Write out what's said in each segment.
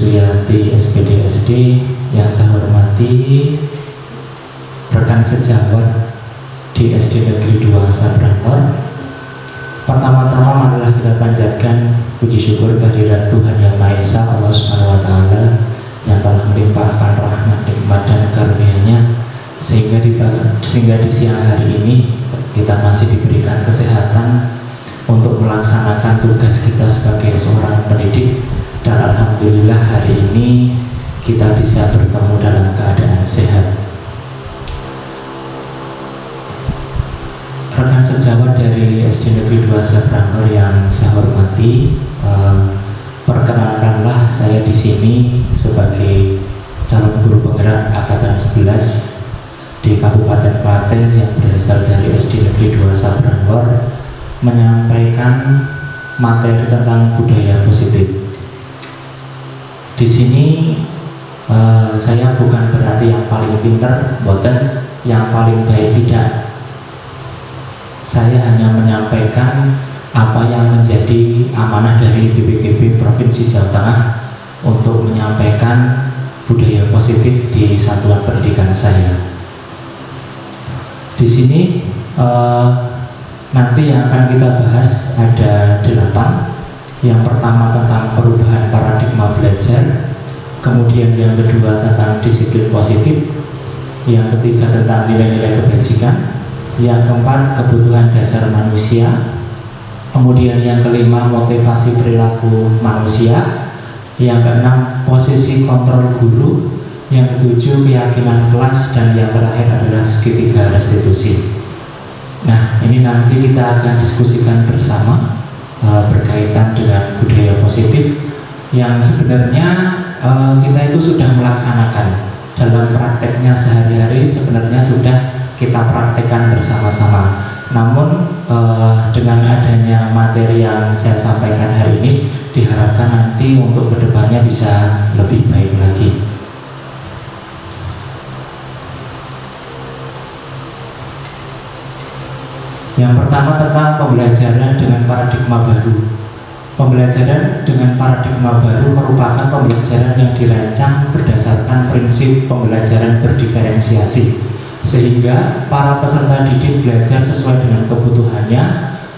Suyanti SPDSD, yang saya hormati rekan sejawat di SD Negeri 2 Sabrangor. Pertama-tama marilah kita panjatkan puji syukur kehadirat Tuhan Yang Maha Esa, Allah Subhanahu wa Ta'ala, yang telah melimpahkan rahmat, nikmat dan karunia-Nya sehingga di siang hari ini kita masih diberikan kesehatan untuk melaksanakan tugas kita sebagai seorang pendidik. Dan alhamdulillah hari ini kita bisa bertemu dalam keadaan sehat. Rekan sejawat dari SD Negeri 2 Sabrangor yang saya hormati, perkenalkanlah saya di sini sebagai calon guru penggerak angkatan 11 di Kabupaten Klaten yang berasal dari SD Negeri 2 Sabrangor, menyampaikan materi tentang budaya positif. Di sini saya bukan berarti yang paling pintar, boten, yang paling baik, tidak. Saya hanya menyampaikan apa yang menjadi amanah dari BPKB Provinsi Jawa Tengah untuk menyampaikan budaya positif di satuan pendidikan saya. Di sini nanti yang akan kita bahas ada 8. Yang pertama tentang perubahan paradigma belajar, kemudian yang kedua tentang disiplin positif, yang ketiga tentang nilai-nilai kebajikan, yang keempat kebutuhan dasar manusia, kemudian yang kelima motivasi perilaku manusia, yang keenam posisi kontrol guru, yang ketujuh keyakinan kelas, dan yang terakhir adalah segitiga restitusi. Nah, ini nanti kita akan diskusikan bersama berkaitan dengan budaya positif yang sebenarnya kita itu sudah melaksanakan dalam prakteknya sehari-hari, sebenarnya sudah kita praktekkan bersama-sama. Namun dengan adanya materi yang saya sampaikan hari ini, diharapkan nanti untuk kedepannya bisa lebih baik lagi. Yang pertama tentang pembelajaran dengan paradigma baru. Pembelajaran dengan paradigma baru merupakan pembelajaran yang dirancang berdasarkan prinsip pembelajaran berdiferensiasi, sehingga para peserta didik belajar sesuai dengan kebutuhannya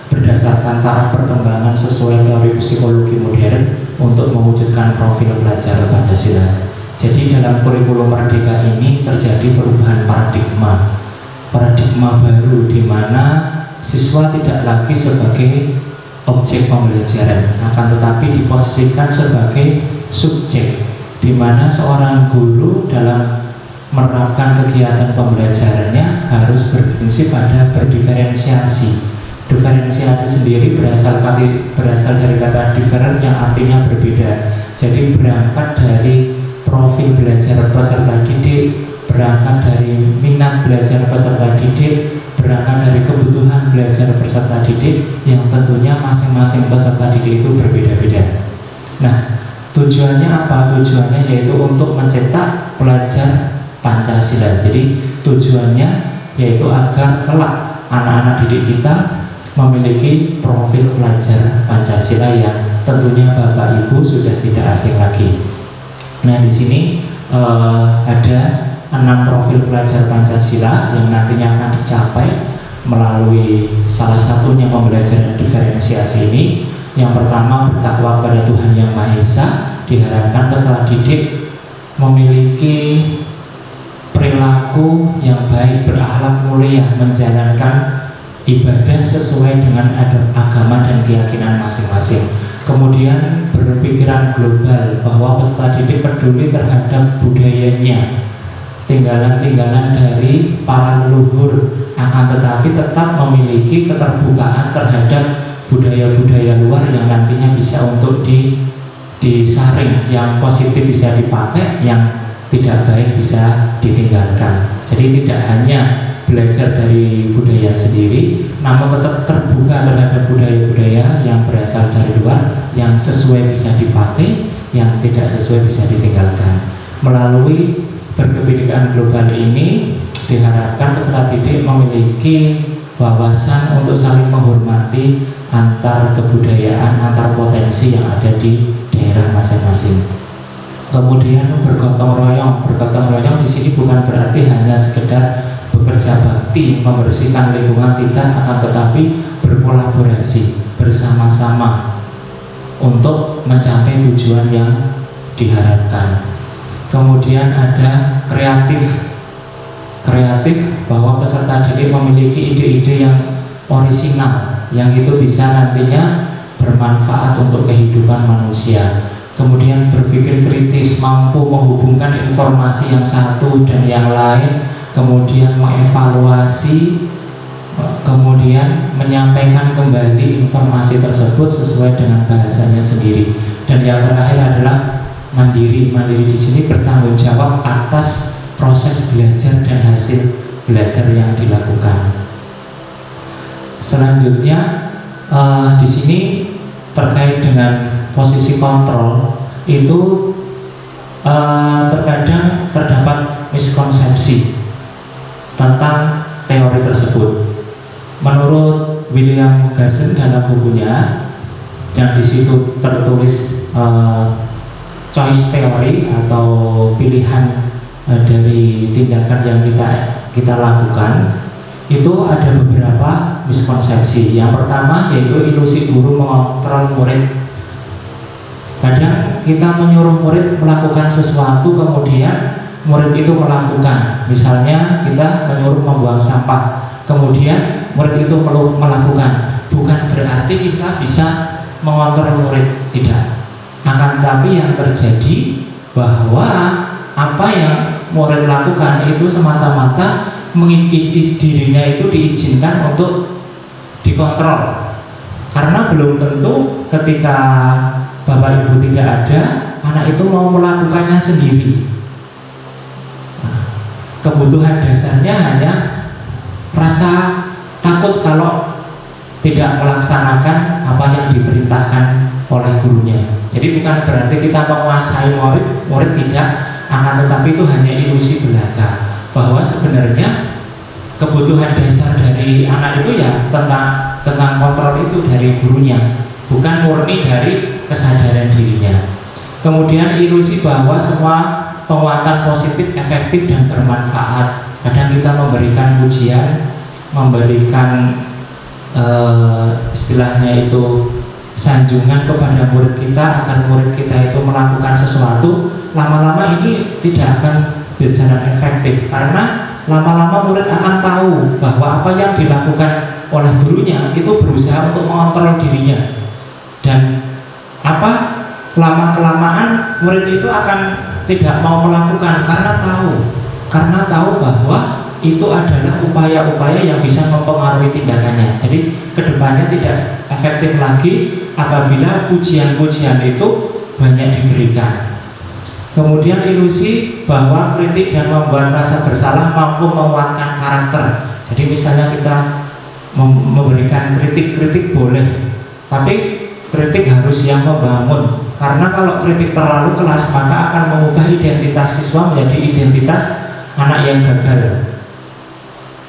berdasarkan taraf perkembangan sesuai teori psikologi modern untuk mewujudkan profil pelajar Pancasila. Jadi dalam kurikulum Merdeka ini terjadi perubahan paradigma baru, di mana siswa tidak lagi sebagai objek pembelajaran, akan tetapi diposisikan sebagai subjek, di mana seorang guru dalam menerapkan kegiatan pembelajarannya harus berprinsip pada berdiferensiasi. Diferensiasi sendiri berasal dari kata different yang artinya berbeda. Jadi berangkat dari profil belajar peserta didik, berangkat dari minat belajar peserta didik, berangkat dari kebutuhan belajar peserta didik yang tentunya masing-masing peserta didik itu berbeda-beda. Nah, tujuannya apa? Tujuannya yaitu untuk mencetak pelajar Pancasila. Jadi tujuannya yaitu agar kelak anak-anak didik kita memiliki profil pelajar Pancasila yang tentunya Bapak Ibu sudah tidak asing lagi. Nah, di sini ada 6 profil pelajar Pancasila yang nantinya akan dicapai melalui salah satunya pembelajaran diferensiasi ini. Yang pertama, bertakwa kepada Tuhan Yang Maha Esa. Diharapkan peserta didik memiliki perilaku yang baik, berakhlak mulia, menjalankan ibadah sesuai dengan adab agama dan keyakinan masing-masing. Kemudian berpikiran global, bahwa peserta didik peduli terhadap budayanya, tinggalan-tinggalan dari para leluhur, akan tetapi tetap memiliki keterbukaan terhadap budaya-budaya luar yang nantinya bisa untuk disaring, yang positif bisa dipakai, yang tidak baik bisa ditinggalkan. Jadi tidak hanya belajar dari budaya sendiri, namun tetap terbuka terhadap budaya-budaya yang berasal dari luar, yang sesuai bisa dipakai, yang tidak sesuai bisa ditinggalkan. Melalui berkebinekaan global ini diharapkan peserta didik memiliki wawasan untuk saling menghormati antar kebudayaan, antar potensi yang ada di daerah masing-masing. Kemudian bergotong royong. Bergotong royong di sini bukan berarti hanya sekedar bekerja bakti membersihkan lingkungan, tidak, akan tetapi berkolaborasi bersama-sama untuk mencapai tujuan yang diharapkan. Kemudian ada kreatif bahwa peserta didik memiliki ide-ide yang orisinal yang itu bisa nantinya bermanfaat untuk kehidupan manusia. Kemudian berpikir kritis, mampu menghubungkan informasi yang satu dan yang lain, kemudian mengevaluasi, kemudian menyampaikan kembali informasi tersebut sesuai dengan bahasanya sendiri. Dan yang terakhir adalah mandiri. Mandiri di sini bertanggung jawab atas proses belajar dan hasil belajar yang dilakukan. Selanjutnya di sini terkait dengan posisi kontrol itu terkadang terdapat miskonsepsi tentang teori tersebut. Menurut William Gassen dalam bukunya, dan di situ tertulis choice theory atau pilihan dari tindakan yang kita lakukan, itu ada beberapa miskonsepsi. Yang pertama yaitu ilusi guru mengontrol murid. Kadang kita menyuruh murid melakukan sesuatu, kemudian murid itu melakukan. Misalnya kita menyuruh membuang sampah, kemudian murid itu melakukan. Bukan berarti kita bisa mengontrol murid, tidak. Akan tetapi yang terjadi bahwa apa yang murid lakukan itu semata-mata dirinya itu diizinkan untuk dikontrol. Karena belum tentu ketika bapak ibu tidak ada, anak itu mau melakukannya sendiri. Kebutuhan dasarnya hanya rasa takut kalau tidak melaksanakan apa yang diperintahkan oleh gurunya. Jadi bukan berarti kita menguasai murid tidak, akan tetapi itu hanya ilusi belaka bahwa sebenarnya kebutuhan dasar dari anak itu ya tentang kontrol itu dari gurunya, bukan murni dari kesadaran dirinya. Kemudian ilusi bahwa semua penguatan positif efektif dan bermanfaat. Kadang kita memberikan pujian, memberikan istilahnya itu sanjungan kepada murid kita agar murid kita itu melakukan sesuatu, lama-lama ini tidak akan berjalan efektif, karena lama-lama murid akan tahu bahwa apa yang dilakukan oleh gurunya itu berusaha untuk mengontrol dirinya, dan lama-kelamaan murid itu akan tidak mau melakukan karena tahu bahwa itu adalah upaya-upaya yang bisa mempengaruhi tindakannya. Jadi kedepannya tidak efektif lagi apabila pujian-pujian itu banyak diberikan. Kemudian ilusi bahwa kritik dan membuat rasa bersalah mampu menguatkan karakter. Jadi misalnya kita memberikan kritik boleh, tapi kritik harus yang membangun. Karena kalau kritik terlalu keras maka akan mengubah identitas siswa menjadi identitas anak yang gagal.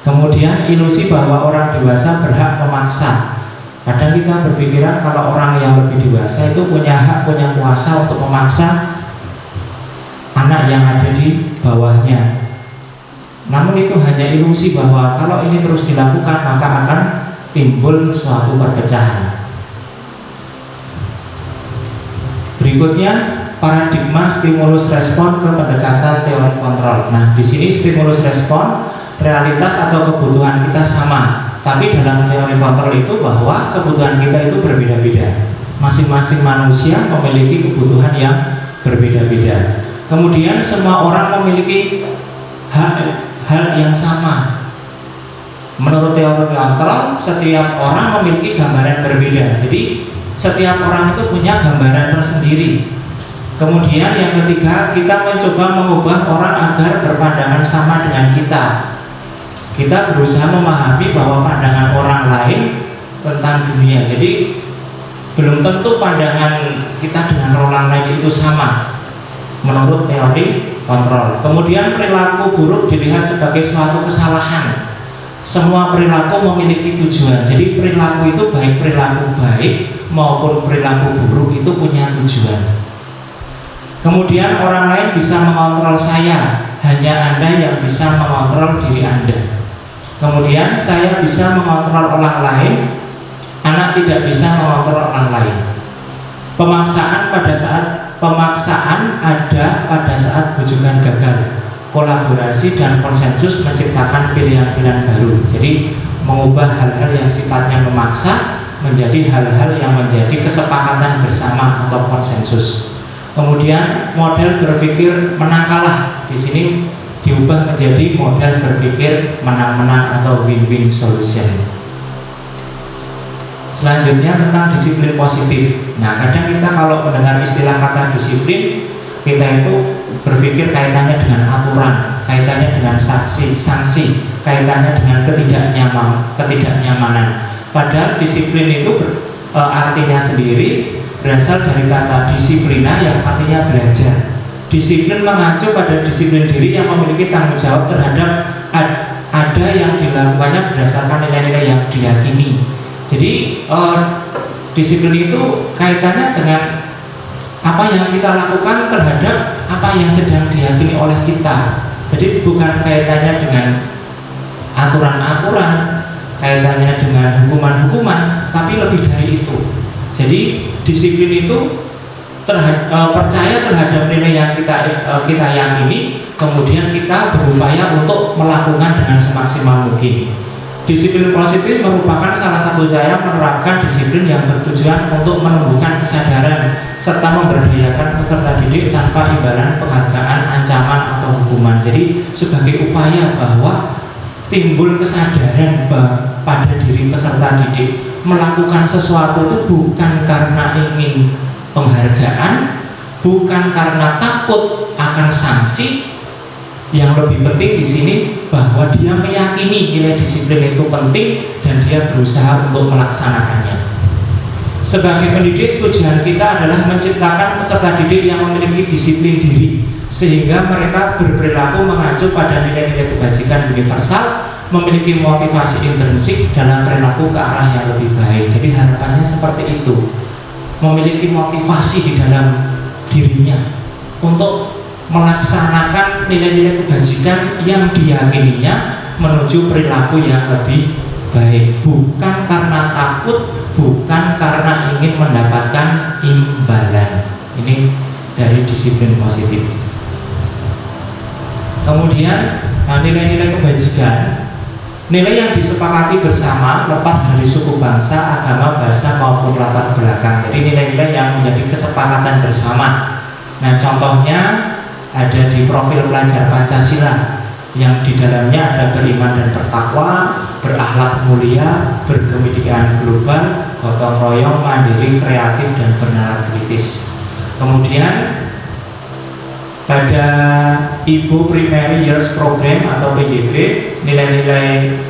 Kemudian ilusi bahwa orang dewasa berhak memaksa. Kadang kita berpikiran kalau orang yang lebih dewasa itu punya hak, punya kuasa untuk memaksa anak yang ada di bawahnya. Namun itu hanya ilusi bahwa kalau ini terus dilakukan maka akan timbul suatu perpecahan. Berikutnya paradigma stimulus respon ke pendekatan teori kontrol. Nah, di sini stimulus respon realitas atau kebutuhan kita sama, tapi dalam teori kontrol itu bahwa kebutuhan kita itu berbeda-beda. Masing-masing manusia memiliki kebutuhan yang berbeda-beda. Kemudian semua orang memiliki hal yang sama. Menurut teori kontrol, setiap orang memiliki gambaran berbeda. Jadi setiap orang itu punya gambaran tersendiri. Kemudian yang ketiga, kita mencoba mengubah orang agar berpandangan sama dengan kita. Kita berusaha memahami bahwa pandangan orang lain tentang dunia. Jadi belum tentu pandangan kita dengan orang lain itu sama menurut teori kontrol. Kemudian perilaku buruk dilihat sebagai suatu kesalahan. Semua perilaku memiliki tujuan. Jadi perilaku itu baik perilaku baik maupun perilaku buruk itu punya tujuan. Kemudian orang lain bisa mengontrol saya, hanya Anda yang bisa mengontrol diri Anda. Kemudian saya bisa mengontrol orang lain, anak tidak bisa mengontrol orang lain. Pemaksaan ada pada saat bujukan gagal. Kolaborasi dan konsensus menciptakan pilihan-pilihan baru. Jadi mengubah hal-hal yang sifatnya memaksa menjadi hal-hal yang menjadi kesepakatan bersama atau konsensus. Kemudian model berpikir menang kalah di sini diubah menjadi model berpikir menang-menang atau win-win solution. Selanjutnya tentang disiplin positif. Nah, kadang kita kalau mendengar istilah kata disiplin, kita itu berpikir kaitannya dengan aturan, kaitannya dengan sanksi, kaitannya dengan ketidaknyamanan. Padahal disiplin itu artinya sendiri berasal dari kata disiplina yang artinya belajar. Disiplin mengacu pada disiplin diri yang memiliki tanggung jawab terhadap ada yang dilakukannya berdasarkan nilai-nilai yang diyakini. Jadi disiplin itu kaitannya dengan apa yang kita lakukan terhadap apa yang sedang diyakini oleh kita. Jadi bukan kaitannya dengan aturan-aturan, kaitannya dengan hukuman-hukuman, tapi lebih dari itu. Jadi disiplin itu percaya terhadap nilai yang kita yakini, kemudian kita berupaya untuk melakukan dengan semaksimal mungkin. Disiplin positif merupakan salah satu cara menerapkan disiplin yang bertujuan untuk menumbuhkan kesadaran serta memberdayakan peserta didik tanpa imbalan penghargaan, ancaman, atau hukuman. Jadi sebagai upaya bahwa timbul kesadaran pada diri peserta didik melakukan sesuatu itu bukan karena ingin penghargaan, bukan karena takut akan sanksi. Yang lebih penting di sini bahwa dia meyakini nilai disiplin itu penting dan dia berusaha untuk melaksanakannya. Sebagai pendidik, tujuan kita adalah menciptakan peserta didik yang memiliki disiplin diri sehingga mereka berperilaku mengacu pada nilai-nilai kebajikan universal, memiliki motivasi intrinsik dalam perilaku ke arah yang lebih baik. Jadi harapannya seperti itu, memiliki motivasi di dalam dirinya untuk melaksanakan nilai-nilai kebajikan yang diyakininya menuju perilaku yang lebih baik, bukan karena takut, bukan karena ingin mendapatkan imbalan. Ini dari disiplin positif. Kemudian nilai-nilai kebajikan, nilai yang disepakati bersama lepas dari suku, bangsa, agama, bahasa maupun latar belakang. Jadi nilai-nilai yang menjadi kesepakatan bersama. Nah, contohnya ada di profil pelajar Pancasila yang di dalamnya ada beriman dan bertakwa, berakhlak mulia, berkemidian global, gotong royong, mandiri, kreatif, dan bernalar kritis. Kemudian pada Ibu Primary Years Program atau PYP, nilai-nilai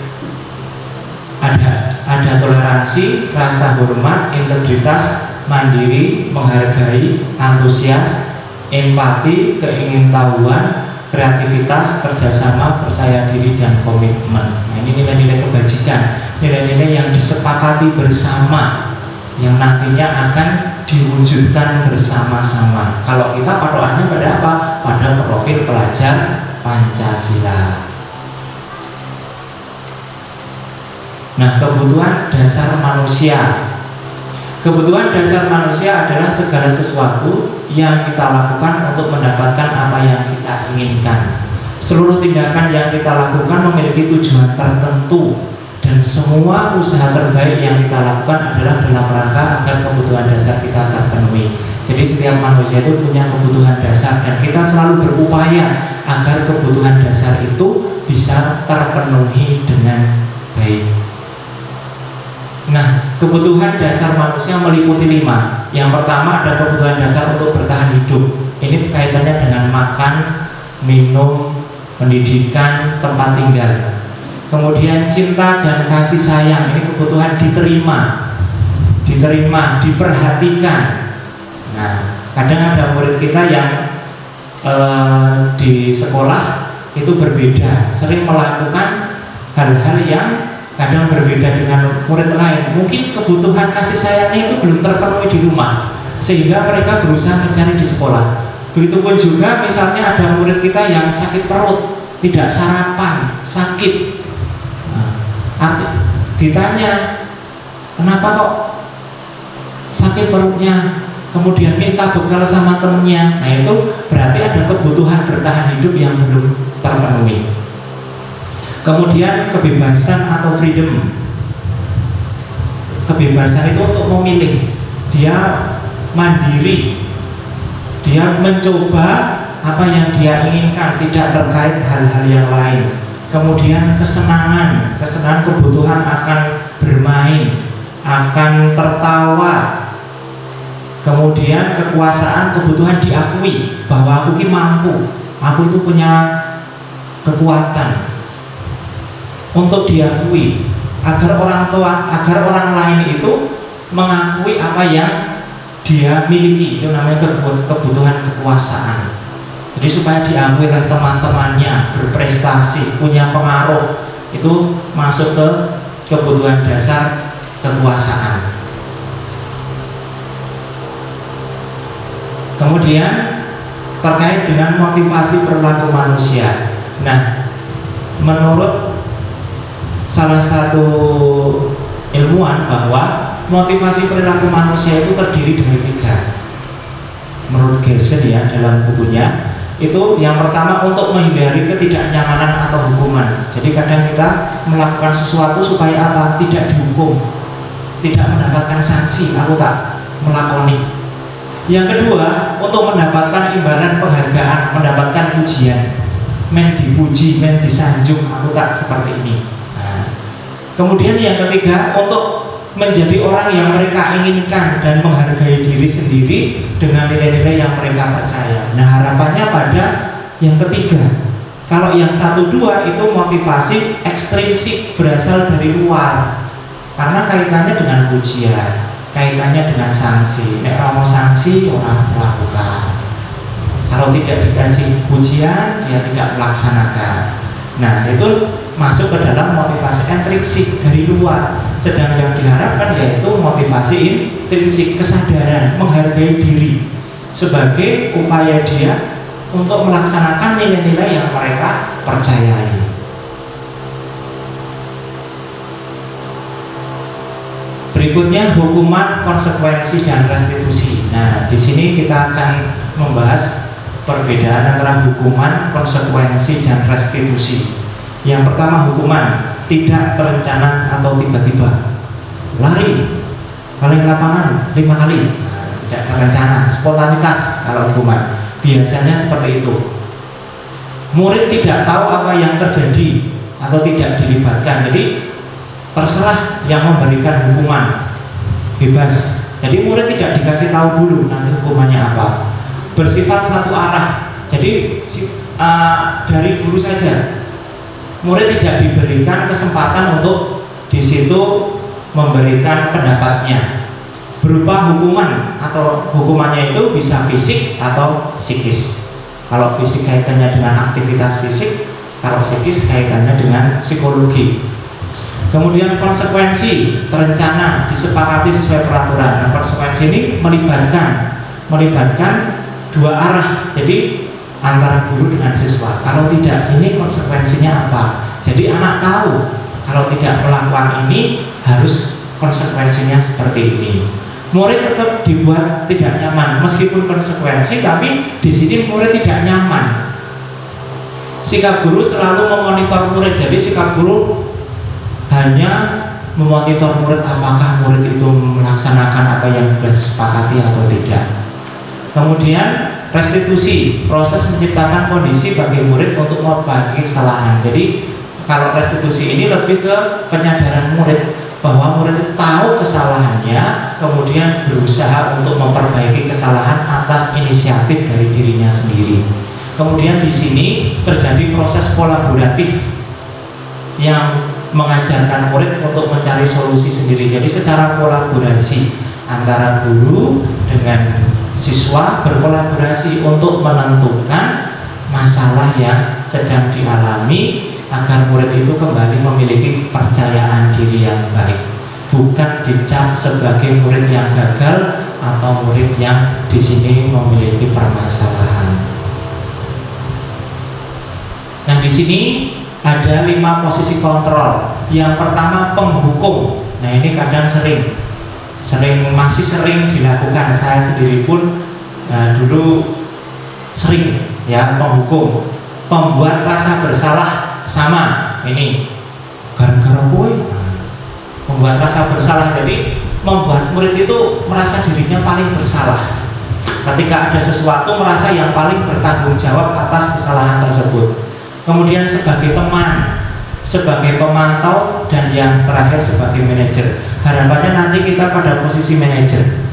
ada toleransi, rasa hormat, integritas, mandiri, menghargai, antusias, empati, keingintahuan, kreativitas, kerjasama, percaya diri, dan komitmen. Nah, ini nilai-nilai kebajikan, nilai-nilai yang disepakati bersama, yang nantinya akan diwujudkan bersama-sama. Kalau kita patokannya pada apa? Pada profil pelajar Pancasila. Nah, kebutuhan dasar manusia. Kebutuhan dasar manusia adalah segala sesuatu yang kita lakukan untuk mendapatkan apa yang kita inginkan. Seluruh tindakan yang kita lakukan memiliki tujuan tertentu, dan semua usaha terbaik yang kita lakukan adalah dalam rangka agar kebutuhan dasar kita terpenuhi. Jadi setiap manusia itu punya kebutuhan dasar, dan kita selalu berupaya agar kebutuhan dasar itu bisa terpenuhi dengan baik. Nah, kebutuhan dasar manusia meliputi 5. Yang pertama ada kebutuhan dasar untuk bertahan hidup. Ini kaitannya dengan makan, minum, pendidikan, tempat tinggal. Kemudian cinta dan kasih sayang, ini kebutuhan diterima, diperhatikan. Nah, kadang ada murid kita yang di sekolah itu berbeda, sering melakukan hal-hal yang kadang berbeda dengan murid lain. Mungkin kebutuhan kasih sayangnya itu belum terpenuhi di rumah, sehingga mereka berusaha mencari di sekolah. Begitupun juga misalnya ada murid kita yang sakit perut, tidak sarapan, sakit. Ditanya, kenapa kok sakit perutnya? Kemudian minta bekal sama temennya. Nah itu berarti ada kebutuhan bertahan hidup yang belum terpenuhi. Kemudian kebebasan atau freedom. Kebebasan itu untuk memilih. Dia mandiri. Dia mencoba apa yang dia inginkan, tidak terkait hal-hal yang lain. Kemudian kesenangan kebutuhan akan bermain, akan tertawa. Kemudian kekuasaan, kebutuhan diakui bahwa aku ini mampu, aku itu punya kekuatan untuk diakui, agar orang lain itu mengakui apa yang dia miliki. Itu namanya kebutuhan kekuasaan. Jadi supaya diakui oleh teman-temannya, berprestasi, punya pengaruh, itu masuk ke kebutuhan dasar kekuasaan. Kemudian terkait dengan motivasi perilaku manusia. Nah, menurut salah satu ilmuwan bahwa motivasi perilaku manusia itu terdiri dari 3. Menurut Gerson ya, dalam bukunya itu yang pertama untuk menghindari ketidaknyamanan atau hukuman. Jadi kadang kita melakukan sesuatu supaya apa? Tidak dihukum, tidak mendapatkan sanksi, aku tak melakoni. Yang kedua, untuk mendapatkan imbalan penghargaan, mendapatkan pujian, men dipuji, men disanjung, aku tak seperti ini. Nah, kemudian yang ketiga, untuk menjadi orang yang mereka inginkan dan menghargai diri sendiri dengan nilai-nilai yang mereka percaya. Nah, harapannya pada yang ketiga. Kalau yang 1, 2 itu motivasi ekstrinsik, berasal dari luar, karena kaitannya dengan pujian, kaitannya dengan sanksi. Nek mau sanksi orang melakukan, kalau tidak dikasih pujian dia tidak melaksanakan. Nah, itu masuk ke dalam motivasi intrinsik dari luar. Sedang yang diharapkan yaitu motivasi intrinsik, kesadaran menghargai diri sebagai upaya dia untuk melaksanakan nilai-nilai yang mereka percayai. Berikutnya hukuman, konsekuensi, dan restitusi. Nah, di sini kita akan membahas perbedaan antara hukuman, konsekuensi, dan restitusi. Yang pertama hukuman, tidak terencana atau tiba-tiba. Lari, paling lapangan 5 kali, tidak terencana, spontanitas kalau hukuman. Biasanya seperti itu. Murid tidak tahu apa yang terjadi atau tidak dilibatkan. Jadi terserah yang memberikan hukuman, bebas. Jadi murid tidak dikasih tahu dulu nanti hukumannya apa. Bersifat satu arah. Jadi dari guru saja. Murid tidak diberikan kesempatan untuk di situ memberikan pendapatnya. Berupa hukuman, atau hukumannya itu bisa fisik atau psikis. Kalau fisik kaitannya dengan aktivitas fisik, kalau psikis kaitannya dengan psikologi. Kemudian konsekuensi terencana, disepakati sesuai peraturan. Nah, konsekuensi ini melibatkan 2 arah. Jadi antara guru dengan siswa. Kalau tidak, ini konsekuensinya apa? Jadi anak tahu kalau tidak melakukan ini harus konsekuensinya seperti ini. Murid tetap dibuat tidak nyaman meskipun konsekuensi, tapi di sini murid tidak nyaman. Sikap guru selalu memonitor murid. Jadi sikap guru hanya memonitor murid apakah murid itu melaksanakan apa yang sudah disepakati atau tidak. Kemudian restitusi, proses menciptakan kondisi bagi murid untuk memperbaiki kesalahan. Jadi kalau restitusi ini lebih ke penyadaran murid bahwa murid itu tahu kesalahannya, kemudian berusaha untuk memperbaiki kesalahan atas inisiatif dari dirinya sendiri. Kemudian di sini terjadi proses kolaboratif yang mengajarkan murid untuk mencari solusi sendiri. Jadi secara kolaborasi antara guru dengan siswa berkolaborasi untuk menentukan masalah yang sedang dialami agar murid itu kembali memiliki percayaan diri yang baik, bukan dicap sebagai murid yang gagal atau murid yang di sini memiliki permasalahan. Nah, di sini ada 5 posisi kontrol. Yang pertama penghukum. Nah, ini kadang masih sering dilakukan. Saya sendiri pun dulu sering ya penghukum. Pembuat rasa bersalah sama ini gara-gara kowe. Membuat rasa bersalah, jadi membuat murid itu merasa dirinya paling bersalah. Ketika ada sesuatu merasa yang paling bertanggung jawab atas kesalahan tersebut. Kemudian sebagai teman, sebagai pemantau, dan yang terakhir sebagai manajer. Harapannya nanti kita pada posisi manajer,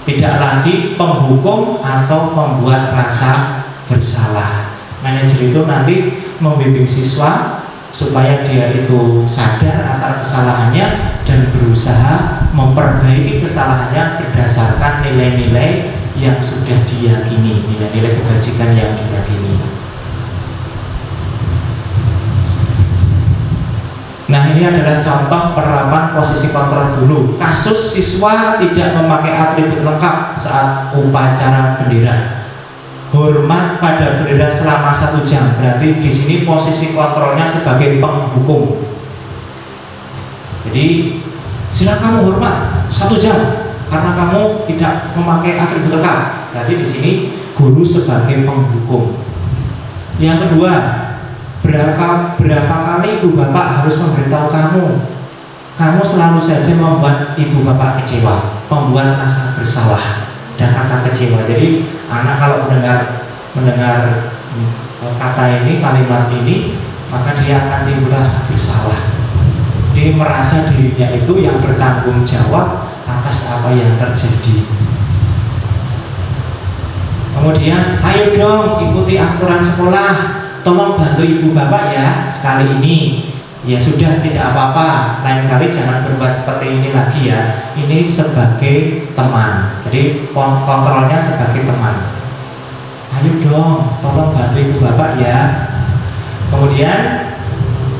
tidak lagi penghukum atau membuat rasa bersalah. Manajer itu nanti membimbing siswa supaya dia itu sadar akan kesalahannya dan berusaha memperbaiki kesalahannya berdasarkan nilai-nilai yang sudah diyakini, nilai-nilai kebajikan yang diyakini. Nah, ini adalah contoh penerapan posisi kontrol dulu. Kasus siswa tidak memakai atribut lengkap saat upacara bendera. Hormat pada bendera selama 1 jam. Berarti di sini posisi kontrolnya sebagai penghukum. Jadi silakan kamu hormat 1 jam karena kamu tidak memakai atribut lengkap. Berarti di sini guru sebagai penghukum. Yang kedua, berapa kali ibu bapak harus memberitahu kamu selalu saja membuat ibu bapak kecewa, membuat rasa bersalah dan kata kecewa. Jadi anak kalau mendengar kata ini, kalimat ini, maka dia akan timbul rasa bersalah. Dia merasa dirinya itu yang bertanggung jawab atas apa yang terjadi. Kemudian, ayo dong ikuti aturan sekolah, tolong bantu ibu bapak ya sekali ini. Ya sudah, tidak apa-apa, lain kali jangan berbuat seperti ini lagi ya. Ini sebagai teman, jadi kontrolnya sebagai teman. Ayo dong, tolong bantu ibu bapak ya. Kemudian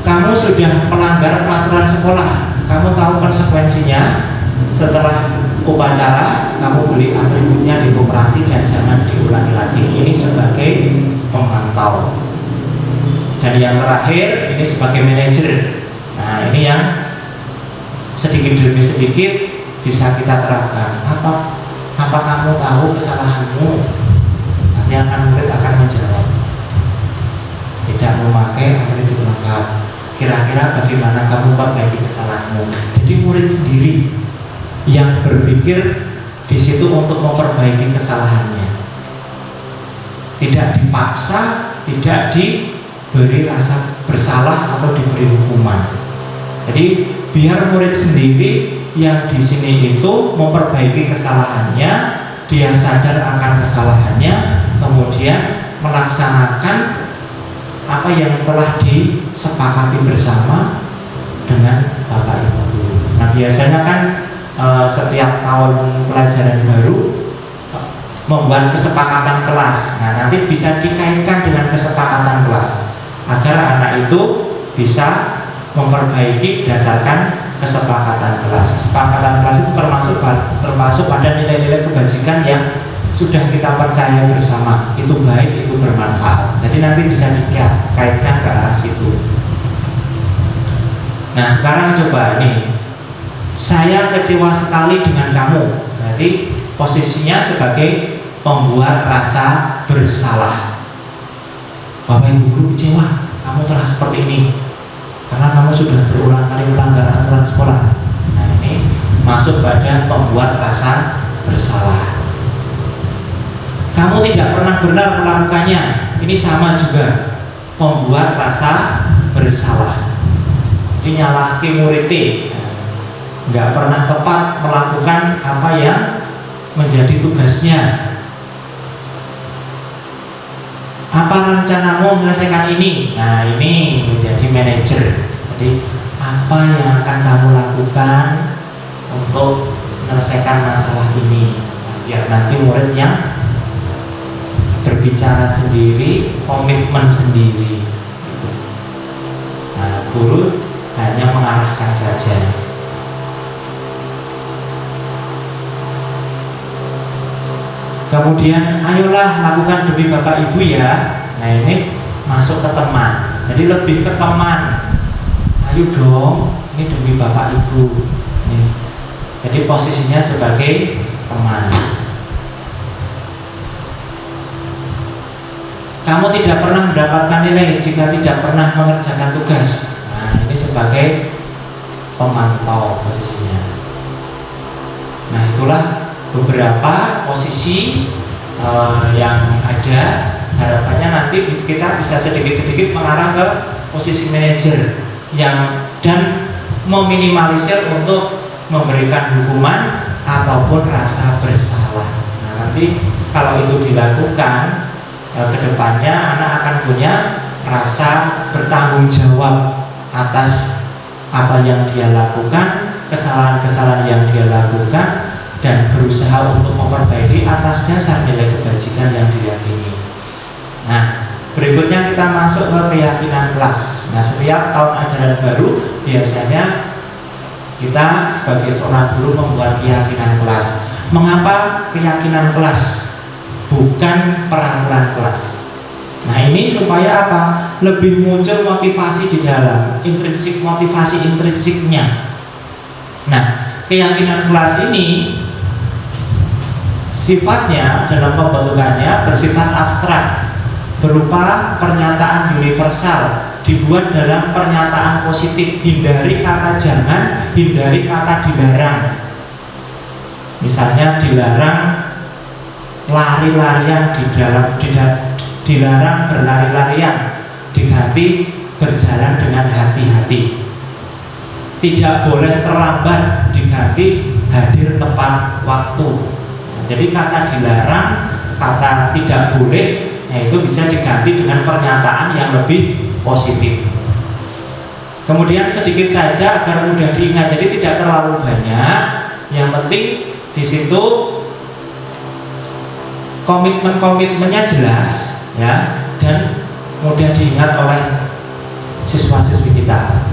kamu sudah melanggar peraturan sekolah, kamu tahu konsekuensinya. Setelah upacara, kamu beli atributnya di koperasi dan jangan diulangi lagi. Ini sebagai pemantau. Dan yang terakhir ini sebagai manajer. Nah, ini yang sedikit demi sedikit bisa kita terapkan. Apa kamu tahu kesalahanmu? Nanti murid akan menjawab. Tidak memakai atribut lengkap. Kira-kira bagaimana kamu perbaiki kesalahanmu? Jadi murid sendiri yang berpikir di situ untuk memperbaiki kesalahannya. Tidak dipaksa, tidak diberi rasa bersalah atau diberi hukuman. Jadi biar murid sendiri yang di sini itu memperbaiki kesalahannya, dia sadar akan kesalahannya, kemudian melaksanakan apa yang telah disepakati bersama dengan Bapak Ibu guru. Nah, biasanya kan setiap tahun pelajaran baru membuat kesepakatan kelas. Nah, nanti bisa dikaitkan dengan kesepakatan kelas agar anak itu bisa memperbaiki berdasarkan kesepakatan kelas. Kesepakatan kelas itu termasuk pada nilai-nilai kebajikan yang sudah kita percaya bersama, itu baik, itu bermanfaat. Jadi nanti bisa dikaitkan ke arah situ. Nah, sekarang coba nih, saya kecewa sekali dengan kamu. Berarti posisinya sebagai pembuat rasa bersalah. Bapak Ibu guru kecewa, kamu telah seperti ini karena kamu sudah berulang kali melanggar aturan sekolah. Nah, ini masuk pada pembuat rasa bersalah. Kamu tidak pernah benar melakukannya. Ini sama juga membuat rasa bersalah. Ini nyalahke murid, nggak pernah tepat melakukan apa yang menjadi tugasnya. Apa rencanamu menyelesaikan ini? Nah, ini menjadi manajer. Jadi apa yang akan kamu lakukan untuk menyelesaikan masalah ini? Nah, biar nanti murid yang berbicara sendiri, komitmen sendiri. Nah, guru hanya mengarahkan saja. Kemudian, ayolah lakukan demi Bapak Ibu ya. Nah, ini masuk ke teman. Jadi lebih ke teman. Ayo dong, ini demi bapak ibu. Nih. Jadi posisinya sebagai teman. Kamu tidak pernah mendapatkan nilai jika tidak pernah mengerjakan tugas. Nah, ini sebagai pemantau posisinya. Nah, itulah beberapa posisi yang ada. Harapannya nanti kita bisa sedikit-sedikit mengarah ke posisi manajer dan meminimalisir untuk memberikan hukuman ataupun rasa bersalah. Nah, nanti kalau itu dilakukan, kedepannya anak akan punya rasa bertanggung jawab atas apa yang dia lakukan, kesalahan-kesalahan yang dia lakukan, dan berusaha untuk memperbaiki atas dasar nilai kebajikan yang diyakini. Nah, berikutnya kita masuk ke keyakinan kelas. Nah, setiap tahun ajaran baru biasanya kita sebagai seorang guru membuat keyakinan kelas. Mengapa keyakinan kelas, bukan peraturan kelas? Nah, ini supaya apa? Lebih muncul motivasi di dalam, motivasi intrinsiknya. Nah, keyakinan kelas ini sifatnya dalam pembentukannya bersifat abstrak, berupa pernyataan universal, dibuat dalam pernyataan positif. Hindari kata jangan, hindari kata dilarang. Misalnya dilarang lari-larian, dilarang berlari-larian, diganti berjalan dengan hati-hati. Tidak boleh terlambat, diganti hadir tepat waktu. Nah, jadi kata dilarang, kata tidak boleh, itu bisa diganti dengan pernyataan yang lebih positif. Kemudian sedikit saja agar mudah diingat, jadi tidak terlalu banyak. Yang penting di situ komitmennya jelas, ya, dan mudah diingat oleh siswa-siswi kita.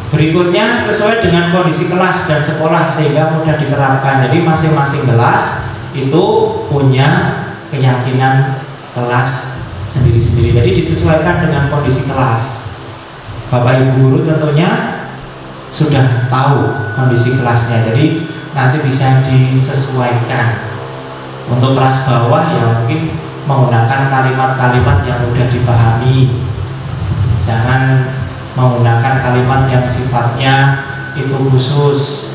Berikutnya sesuai dengan kondisi kelas dan sekolah sehingga mudah diterapkan. Jadi masing-masing kelas itu punya keyakinan kelas sendiri-sendiri. Jadi disesuaikan dengan kondisi kelas. Bapak Ibu guru tentunya sudah tahu kondisi kelasnya. Jadi nanti bisa disesuaikan. Untuk kelas bawah ya mungkin menggunakan kalimat-kalimat yang mudah dipahami. Jangan menggunakan kalimat yang sifatnya itu khusus.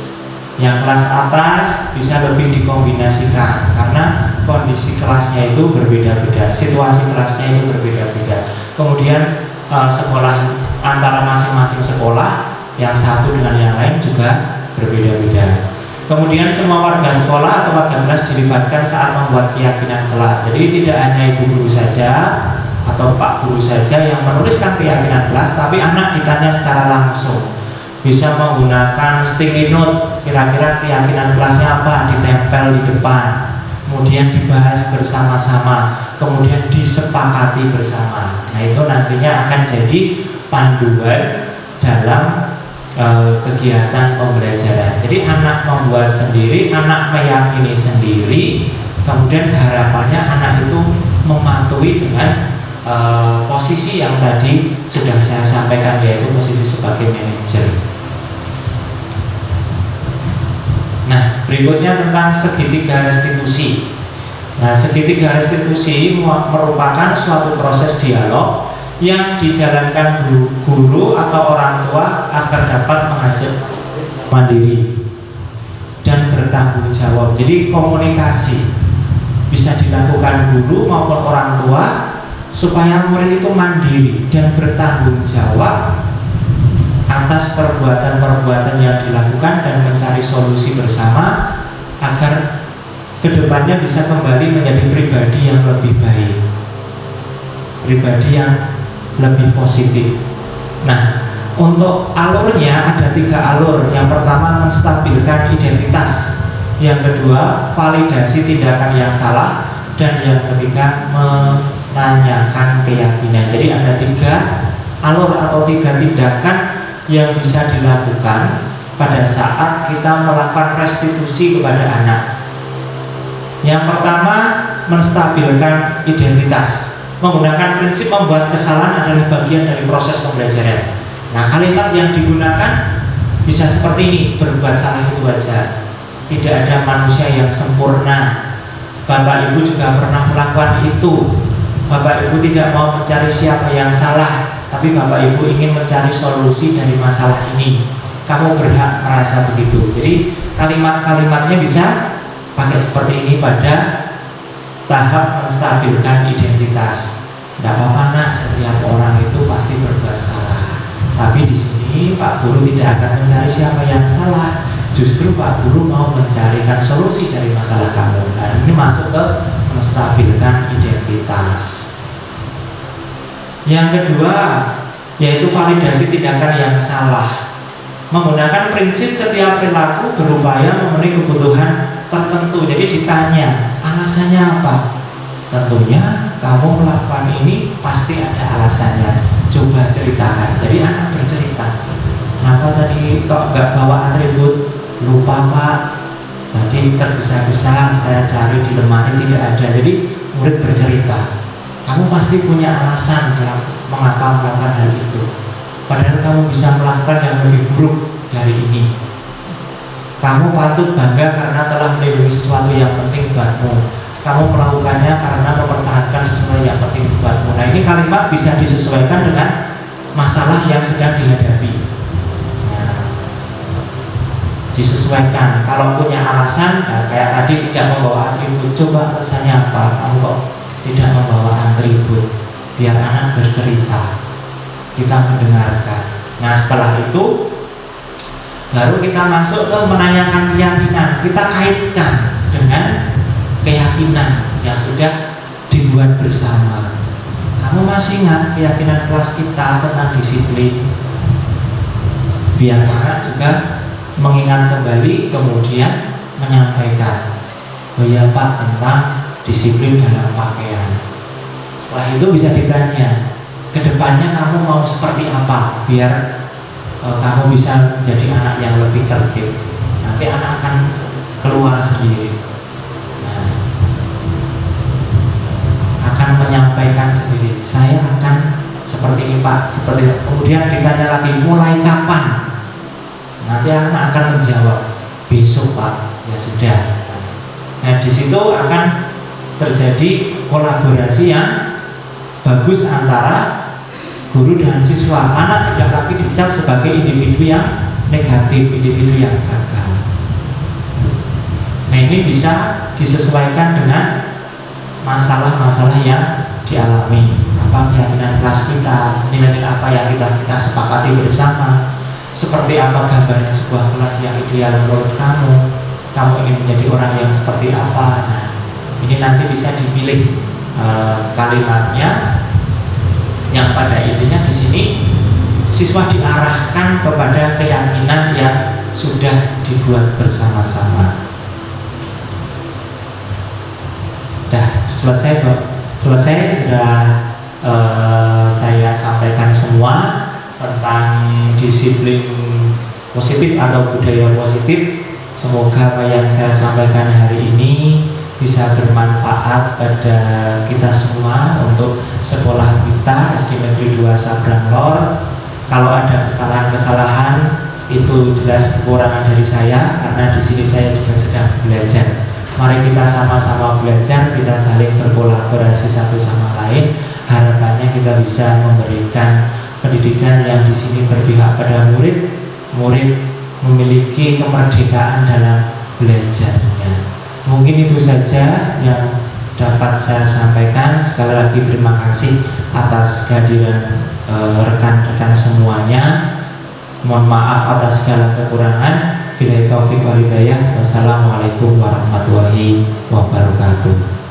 Yang kelas atas bisa lebih dikombinasikan karena kondisi kelasnya itu berbeda-beda, situasi kelasnya itu berbeda-beda. Kemudian sekolah antara masing-masing sekolah yang satu dengan yang lain juga berbeda-beda. Kemudian semua warga sekolah atau warga kelas dilibatkan saat membuat keyakinan kelas. Jadi tidak hanya ibu guru saja atau pak guru saja yang menuliskan keyakinan kelas, tapi anak ditanya secara langsung. Bisa menggunakan sticky note, kira-kira keyakinan kelasnya apa, ditempel di depan, kemudian dibahas bersama-sama, kemudian disepakati bersama. Nah, itu nantinya akan jadi panduan dalam kegiatan pembelajaran. Jadi anak membuat sendiri, anak meyakini sendiri, kemudian harapannya anak itu mematuhi dengan posisi yang tadi sudah saya sampaikan, yaitu posisi sebagai manajer. Nah, berikutnya tentang segitiga restitusi. Nah, segitiga restitusi merupakan suatu proses dialog yang dijalankan guru atau orang tua agar dapat menghasilkan mandiri dan bertanggung jawab. Jadi komunikasi bisa dilakukan guru maupun orang tua supaya murid itu mandiri dan bertanggung jawab atas perbuatan-perbuatan yang dilakukan dan mencari solusi bersama agar kedepannya bisa kembali menjadi pribadi yang lebih baik, pribadi yang lebih positif. Nah, untuk alurnya ada 3 alur. Yang pertama menstabilkan identitas, yang kedua validasi tindakan yang salah, dan yang ketiga menanyakan keyakinan. Jadi ada 3 alur atau 3 tindakan yang bisa dilakukan pada saat kita melakukan restitusi kepada anak. Yang pertama menstabilkan identitas. menggunakan prinsip membuat kesalahan adalah bagian dari proses pembelajaran. Nah, kalimat yang digunakan bisa seperti ini, berbuat salah itu wajar. Tidak ada manusia yang sempurna. Bapak Ibu juga pernah melakukan itu. Bapak Ibu tidak mau mencari siapa yang salah, tapi Bapak Ibu ingin mencari solusi dari masalah ini. Kamu berhak merasa begitu. Jadi kalimat-kalimatnya bisa pakai seperti ini pada tahap menstabilkan identitas. Tidak apa-apa nak, setiap orang itu pasti berbuat salah. Tapi di sini Pak Guru tidak akan mencari siapa yang salah. Justru Pak Guru mau mencarikan solusi dari masalah kamu. Nah, ini masuk ke menstabilkan identitas. Yang kedua, yaitu validasi tindakan yang salah. Menggunakan prinsip setiap perilaku berupaya memenuhi kebutuhan tertentu. Jadi ditanya, alasannya apa? Tentunya kamu melakukan ini pasti ada alasannya. Coba ceritakan. Jadi anak bercerita. Kenapa tadi kok nggak bawa atribut? Lupa Pak. Tadi tergesa-gesa saya cari di lemari tidak ada. Jadi murid bercerita. Kamu pasti punya alasan mengapa melakukan hal itu. Padahal kamu bisa melakukan yang lebih buruk dari ini. Kamu patut bangga karena telah melindungi sesuatu yang penting buatmu. Kamu melakukannya karena mempertahankan sesuatu yang penting buatmu. Nah, ini kalimat bisa disesuaikan dengan masalah yang sedang dihadapi. Nah, disesuaikan. Kalau punya alasan, nah, kayak tadi tidak membawa atribut, coba alasannya apa? Kamu kok tidak membawa atribut? Biar anak bercerita, kita mendengarkan. Nah, setelah itu baru kita masuk ke menanyakan keyakinan. Kita kaitkan dengan keyakinan yang sudah dibuat bersama. Kamu masih ingat keyakinan kelas kita tentang disiplin? Biar anak juga mengingat kembali, kemudian menyampaikan, oh ya Pak, tentang disiplin dalam pakaian. Setelah itu bisa ditanya, kedepannya kamu mau seperti apa biar kamu bisa menjadi anak yang lebih tertib. Nanti anak akan keluar sendiri. Akan menyampaikan sendiri, saya akan seperti ini Pak, seperti itu. Kemudian ditanya lagi, mulai kapan? Nanti anak akan menjawab, besok Pak. Ya sudah. Nah, di situ akan terjadi kolaborasi yang bagus antara guru dan siswa. Anak tidak lagi dicap sebagai individu yang negatif, individu yang gagal. Nah, ini bisa disesuaikan dengan masalah-masalah yang dialami, apa keyakinan kelas kita, nilai-nilai apa yang kita sepakati bersama, seperti apa gambaran sebuah kelas yang ideal menurut kamu ingin menjadi orang yang seperti apa. Nah, ini nanti bisa dipilih kalimatnya, yang pada intinya di sini siswa diarahkan kepada keyakinan yang sudah dibuat bersama-sama. Selesai sudah saya sampaikan semua tentang disiplin positif atau budaya positif. Semoga apa yang saya sampaikan hari ini bisa bermanfaat pada kita semua untuk sekolah kita SD Negeri 2 Sabrang Lor. Kalau ada kesalahan-kesalahan itu jelas kekurangan dari saya, karena di sini saya juga sedang belajar. Mari kita sama-sama belajar, kita saling berkolaborasi satu sama lain. Harapannya kita bisa memberikan pendidikan yang di sini berpihak pada murid memiliki kemerdekaan dalam belajarnya. Mungkin itu saja yang dapat saya sampaikan. Sekali lagi terima kasih atas kehadiran rekan-rekan semuanya. Mohon maaf atas segala kekurangan. Billahi taufiq wal hidayah. Wassalamualaikum warahmatullahi wabarakatuh.